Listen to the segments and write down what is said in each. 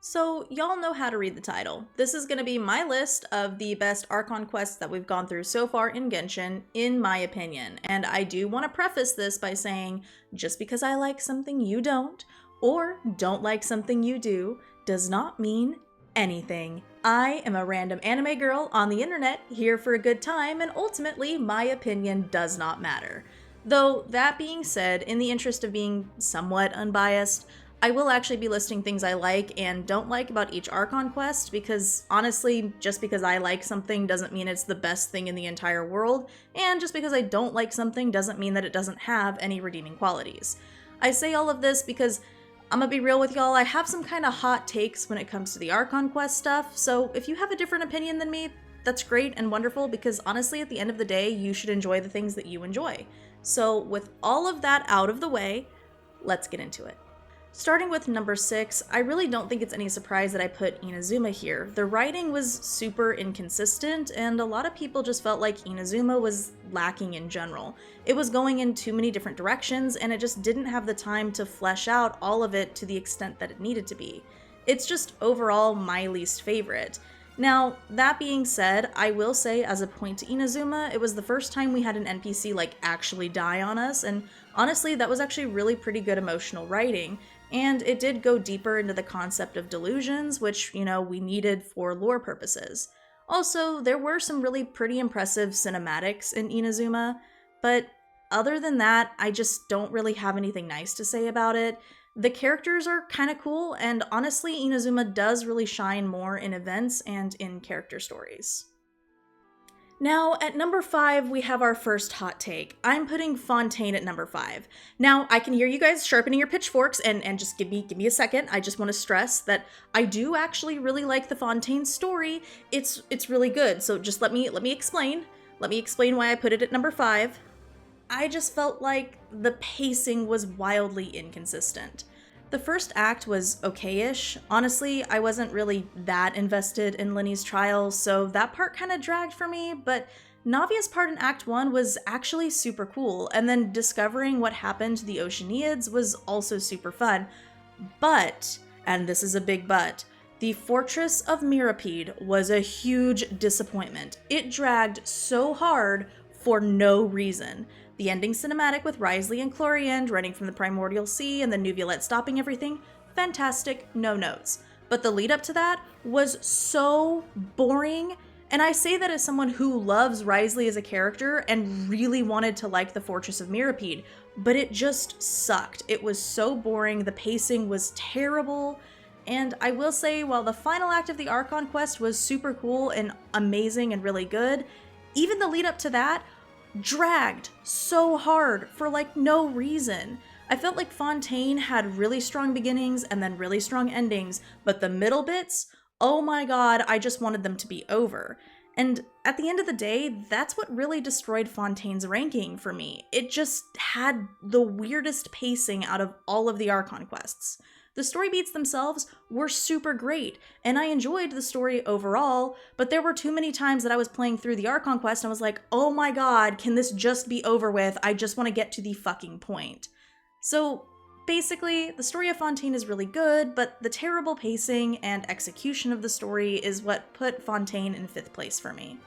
So, y'all know how to read the title. This is going to be my list of the best Archon quests that we've gone through so far in Genshin, in my opinion. And I do want to preface this by saying, just because I like something you don't, or don't like something you do, does not mean anything. I am a random anime girl on the internet, here for a good time, and ultimately, my opinion does not matter. Though, that being said, in the interest of being somewhat unbiased, I will actually be listing things I like and don't like about each Archon quest because, honestly, just because I like something doesn't mean it's the best thing in the entire world, and just because I don't like something doesn't mean that it doesn't have any redeeming qualities. I say all of this because, I'm gonna be real with y'all, I have some kind of hot takes when it comes to the Archon quest stuff, so if you have a different opinion than me, that's great and wonderful because honestly, at the end of the day, you should enjoy the things that you enjoy. So with all of that out of the way, let's get into it. Starting with number 6, I really don't think it's any surprise that I put Inazuma here. The writing was super inconsistent, and a lot of people just felt like Inazuma was lacking in general. It was going in too many different directions, and it just didn't have the time to flesh out all of it to the extent that it needed to be. It's just overall my least favorite. Now, that being said, I will say as a point to Inazuma, it was the first time we had an NPC actually die on us, and honestly, that was actually really pretty good emotional writing. And it did go deeper into the concept of delusions, which, we needed for lore purposes. Also, there were some really pretty impressive cinematics in Inazuma, but other than that, I just don't really have anything nice to say about it. The characters are kind of cool, and honestly, Inazuma does really shine more in events and in character stories. Now, at number 5, we have our first hot take. I'm putting Fontaine at number 5. Now, I can hear you guys sharpening your pitchforks, and just give me a second. I just want to stress that I do actually really like the Fontaine story. It's really good, so just let me explain. Let me explain why I put it at number 5. I just felt like the pacing was wildly inconsistent. The first act was okay-ish. Honestly, I wasn't really that invested in Lenny's trial, so that part kind of dragged for me, but Navia's part in Act 1 was actually super cool, and then discovering what happened to the Oceanids was also super fun. But, and this is a big but, the Fortress of Mirapede was a huge disappointment. It dragged so hard for no reason. The ending cinematic with Wriothesley and Cloriand running from the Primordial Sea and the Nuviolette stopping everything, fantastic, no notes. But the lead up to that was so boring, and I say that as someone who loves Wriothesley as a character and really wanted to like the Fortress of Mirapede, but it just sucked. It was so boring, the pacing was terrible, and I will say while the final act of the Archon quest was super cool and amazing and really good, even the lead up to that dragged so hard for no reason. I felt like Fontaine had really strong beginnings and then really strong endings, but the middle bits, oh my god, I just wanted them to be over. And at the end of the day, that's what really destroyed Fontaine's ranking for me. It just had the weirdest pacing out of all of the Archon quests. The story beats themselves were super great, and I enjoyed the story overall, but there were too many times that I was playing through the Archon quest and I was like, oh my god, can this just be over with? I just want to get to the fucking point. So basically, the story of Fontaine is really good, but the terrible pacing and execution of the story is what put Fontaine in 5th place for me.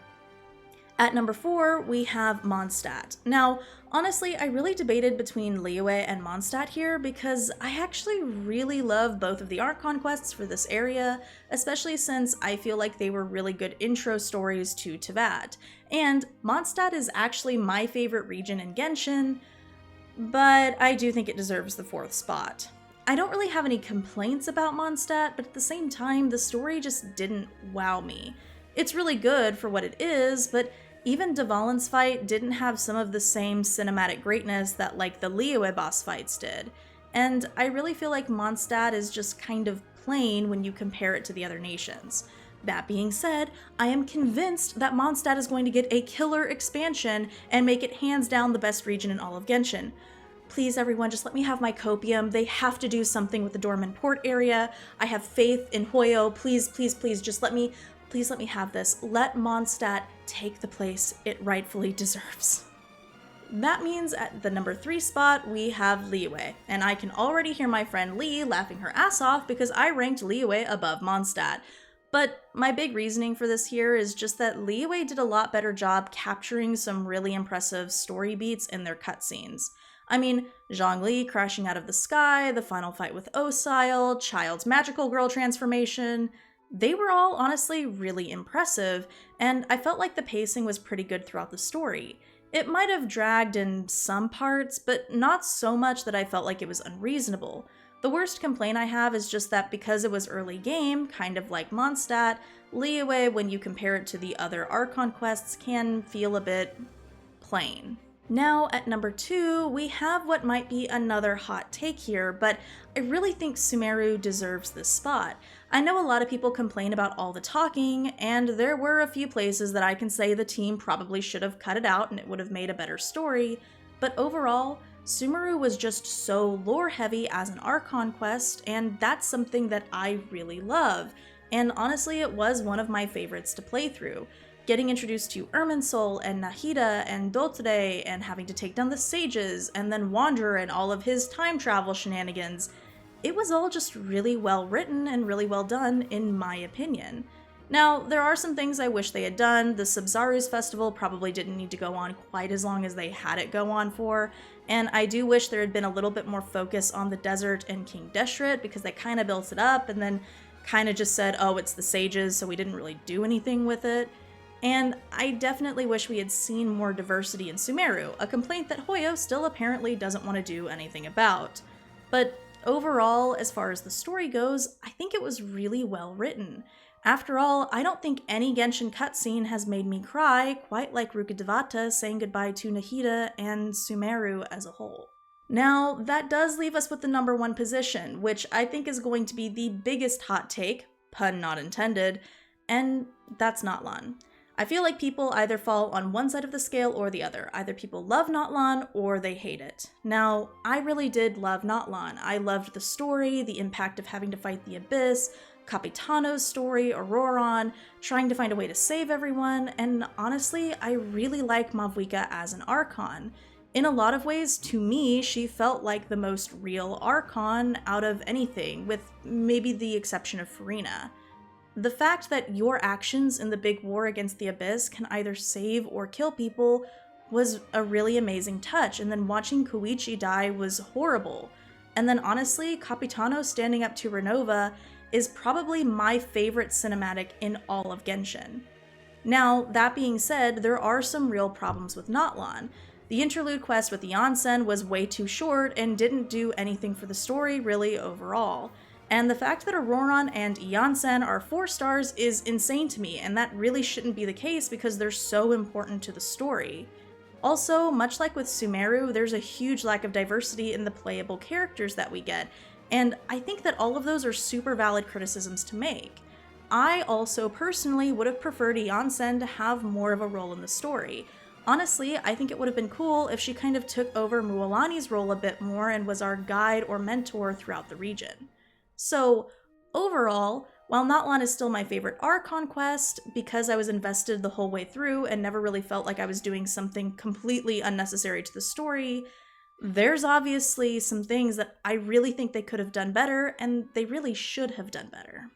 At number 4, we have Mondstadt. Now, honestly, I really debated between Liyue and Mondstadt here because I actually really love both of the Archon quests for this area, especially since I feel like they were really good intro stories to Teyvat. And Mondstadt is actually my favorite region in Genshin, but I do think it deserves the 4th spot. I don't really have any complaints about Mondstadt, but at the same time, the story just didn't wow me. It's really good for what it is, but even Dvalin's fight didn't have some of the same cinematic greatness that the Liyue boss fights did. And I really feel like Mondstadt is just kind of plain when you compare it to the other nations. That being said, I am convinced that Mondstadt is going to get a killer expansion and make it hands down the best region in all of Genshin. Please everyone, just let me have my copium. They have to do something with the Dorman Port area. I have faith in Hoyo. Please, please, please, please let me have this. Let Mondstadt take the place it rightfully deserves. that means at the number 3 spot, we have Liyue, and I can already hear my friend Lee laughing her ass off because I ranked Liyue above Mondstadt. But my big reasoning for this here is just that Liyue did a lot better job capturing some really impressive story beats in their cutscenes. I mean, Zhongli crashing out of the sky, the final fight with Osile, Child's magical girl transformation, they were all honestly really impressive, and I felt like the pacing was pretty good throughout the story. It might have dragged in some parts, but not so much that I felt like it was unreasonable. The worst complaint I have is just that because it was early game, kind of like Mondstadt, Liyue, when you compare it to the other Archon quests, can feel a bit plain. Now, at number 2, we have what might be another hot take here, but I really think Sumeru deserves this spot. I know a lot of people complain about all the talking, and there were a few places that I can say the team probably should have cut it out and it would have made a better story, but overall, Sumeru was just so lore-heavy as an Archon quest, and that's something that I really love, and honestly, it was one of my favorites to play through. Getting introduced to Irminsul and Nahida and Dotre and having to take down the sages and then Wanderer and all of his time travel shenanigans, it was all just really well written and really well done in my opinion. Now, there are some things I wish they had done. The Subzaru's festival probably didn't need to go on quite as long as they had it go on for, and I do wish there had been a little bit more focus on the desert and King Deshret because they kind of built it up and then kind of just said, oh, it's the sages, so we didn't really do anything with it. And I definitely wish we had seen more diversity in Sumeru, a complaint that Hoyo still apparently doesn't want to do anything about. But overall, as far as the story goes, I think it was really well written. After all, I don't think any Genshin cutscene has made me cry quite like Rukkhadevata saying goodbye to Nahida and Sumeru as a whole. Now, that does leave us with the number 1 position, which I think is going to be the biggest hot take, pun not intended, and that's Natlan. I feel like people either fall on one side of the scale or the other. Either people love Natlan or they hate it. Now, I really did love Natlan. I loved the story, the impact of having to fight the Abyss, Capitano's story, Auroron, trying to find a way to save everyone, and honestly, I really like Mavwika as an Archon. In a lot of ways, to me, she felt like the most real Archon out of anything, with maybe the exception of Furina. The fact that your actions in the big war against the Abyss can either save or kill people was a really amazing touch, and then watching Koichi die was horrible. And then honestly, Capitano standing up to Renova is probably my favorite cinematic in all of Genshin. Now, that being said, there are some real problems with Natlan. The interlude quest with Janssen was way too short and didn't do anything for the story really overall. And the fact that Auroron and Janssen are 4 stars is insane to me, and that really shouldn't be the case because they're so important to the story. Also, much like with Sumeru, there's a huge lack of diversity in the playable characters that we get, and I think that all of those are super valid criticisms to make. I also personally would have preferred Janssen to have more of a role in the story. Honestly, I think it would have been cool if she kind of took over Mualani's role a bit more and was our guide or mentor throughout the region. So, overall, while Natlan is still my favorite Archon quest, because I was invested the whole way through and never really felt like I was doing something completely unnecessary to the story, there's obviously some things that I really think they could have done better, and they really should have done better.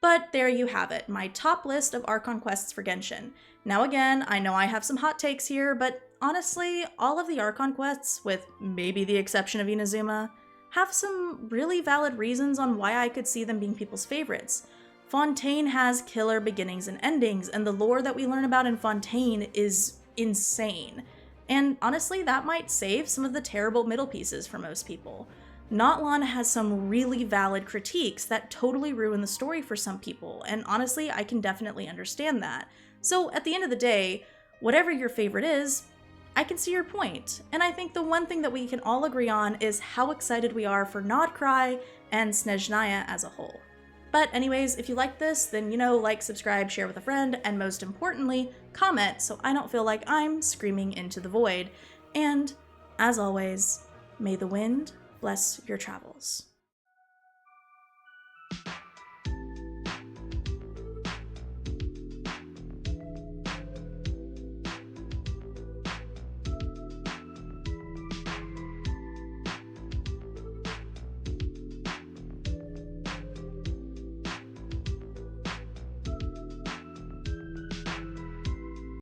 But there you have it, my top list of Archon quests for Genshin. Now again, I know I have some hot takes here, but honestly, all of the Archon quests, with maybe the exception of Inazuma, have some really valid reasons on why I could see them being people's favorites. Fontaine has killer beginnings and endings, and the lore that we learn about in Fontaine is insane. And honestly, that might save some of the terrible middle pieces for most people. Natlan has some really valid critiques that totally ruin the story for some people, and honestly, I can definitely understand that. So at the end of the day, whatever your favorite is, I can see your point, and I think the one thing that we can all agree on is how excited we are for Nod-Krai and Snezhnaya as a whole. But anyways, if you like this, then like, subscribe, share with a friend, and most importantly, comment so I don't feel like I'm screaming into the void. And, as always, may the wind bless your travels.